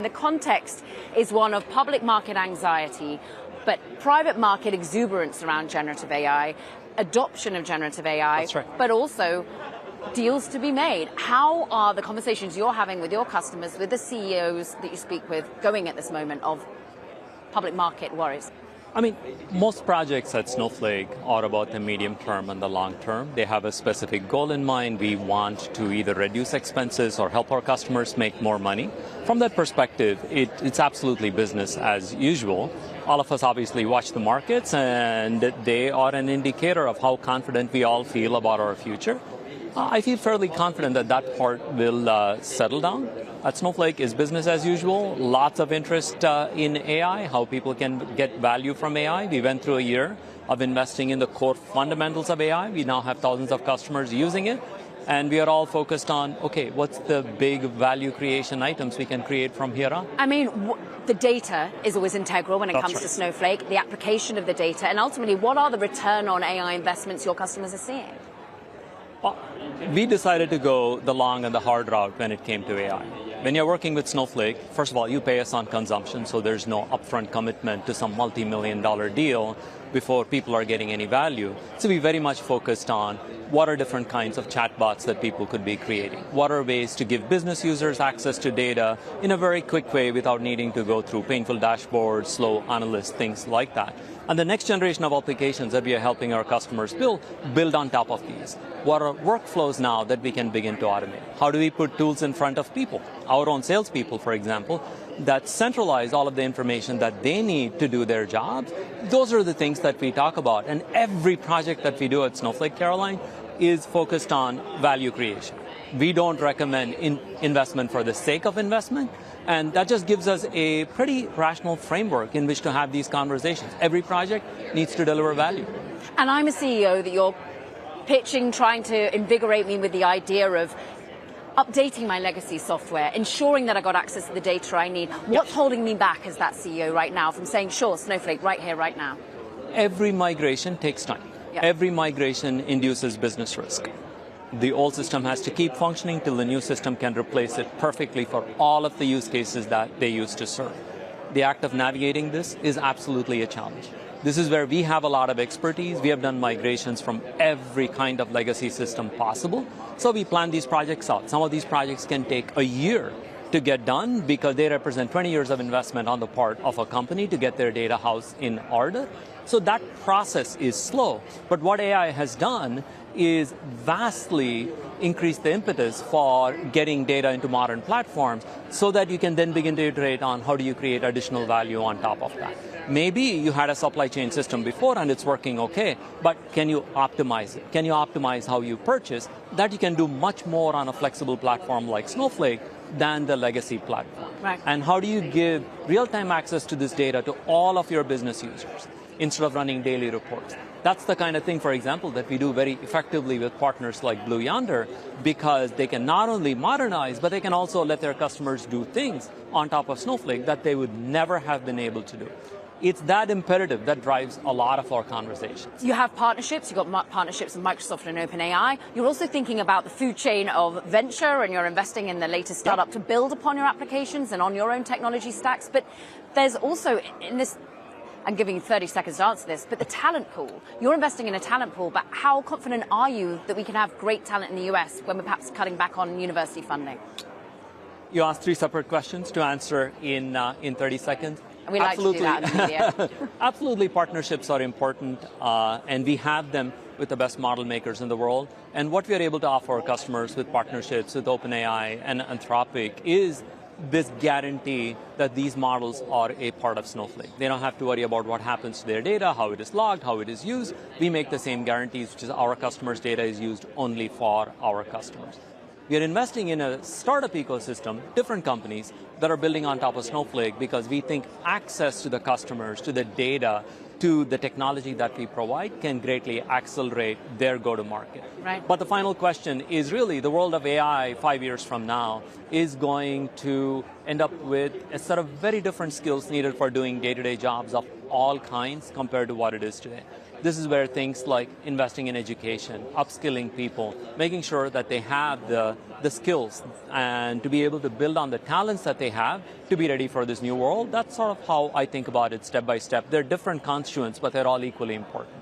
The context is one of public market anxiety, but private market exuberance around generative AI, adoption of generative AI, That's right. but also deals to be made. How are the conversations you're having with your customers, with the CEOs that you speak with, going at this moment of public market worries? I mean, most projects at Snowflake are about the medium term and the long term. They have a specific goal in mind. We want to either reduce expenses or help our customers make more money. From that perspective, it's absolutely business as usual. All of us obviously watch the markets, and they are an indicator of how confident we all feel about our future. I feel fairly confident that that part will settle down. At Snowflake is business as usual, lots of interest in AI, how people can get value from AI. We went through a year of investing in the core fundamentals of AI. We now have thousands of customers using it, and we are all focused on, okay, what's the big value creation items we can create from here on? I mean, the data is always integral when it comes right. to Snowflake, the application of the data, and ultimately, what are the return on AI investments your customers are seeing? Well, we decided to go the long and the hard route when it came to AI. When you're working with Snowflake, first of all, you pay us on consumption, so there's no upfront commitment to some multi-million-dollar deal before people are getting any value. So we very much focused on what are different kinds of chatbots that people could be creating. What are ways to give business users access to data in a very quick way without needing to go through painful dashboards, slow analysts, things like that. And the next generation of applications that we are helping our customers build on top of these. What are workflows now that we can begin to automate? How do we put tools in front of people? Our own salespeople, for example, that centralize all of the information that they need to do their jobs. Those are the things that we talk about. And every project that we do at Snowflake, Caroline, is focused on value creation. We don't recommend investment for the sake of investment. And that just gives us a pretty rational framework in which to have these conversations. Every project needs to deliver value. And I'm a CEO that you're pitching, trying to invigorate me with the idea of updating my legacy software, ensuring that I got access to the data I need. What's holding me back as that CEO right now from saying, sure, Snowflake, right here, right now? Every migration takes time. Yep. Every migration induces business risk. The old system has to keep functioning till the new system can replace it perfectly for all of the use cases that they used to serve. The act of navigating this is absolutely a challenge. This is where we have a lot of expertise. We have done migrations from every kind of legacy system possible. So we plan these projects out. Some of these projects can take a year to get done because they represent 20 years of investment on the part of a company to get their data house in order. So that process is slow. But what AI has done is vastly increase the impetus for getting data into modern platforms so that you can then begin to iterate on how do you create additional value on top of that. Maybe you had a supply chain system before and it's working okay, but can you optimize it? Can you optimize how you purchase? That you can do much more on a flexible platform like Snowflake than the legacy platform. Right. And how do you give real-time access to this data to all of your business users instead of running daily reports? That's the kind of thing, for example, that we do very effectively with partners like Blue Yonder, because they can not only modernize, but they can also let their customers do things on top of Snowflake that they would never have been able to do. It's that imperative that drives a lot of our conversations. You have partnerships. You've got partnerships with Microsoft and OpenAI. You're also thinking about the food chain of venture, and you're investing in the latest startup to build upon your applications and on your own technology stacks. But there's also, in this, I'm giving you 30 seconds to answer this, but the talent pool. You're investing in a talent pool, but how confident are you that we can have great talent in the US when we're perhaps cutting back on university funding? You asked 3 separate questions to answer in 30 seconds. We like to do that in the media. Absolutely, partnerships are important, and we have them with the best model makers in the world. And what we are able to offer our customers with partnerships with OpenAI and Anthropic is this guarantee that these models are a part of Snowflake. They don't have to worry about what happens to their data, how it is logged, how it is used. We make the same guarantees, which is our customers' data is used only for our customers. We are investing in a startup ecosystem, different companies that are building on top of Snowflake because we think access to the customers, to the data, to the technology that we provide can greatly accelerate their go-to-market. Right. But the final question is really the world of AI 5 years from now is going to end up with a set of very different skills needed for doing day-to-day jobs of all kinds compared to what it is today. This is where things like investing in education, upskilling people, making sure that they have the skills and to be able to build on the talents that they have to be ready for this new world. That's sort of how I think about it step by step. They're different constituents, but they're all equally important.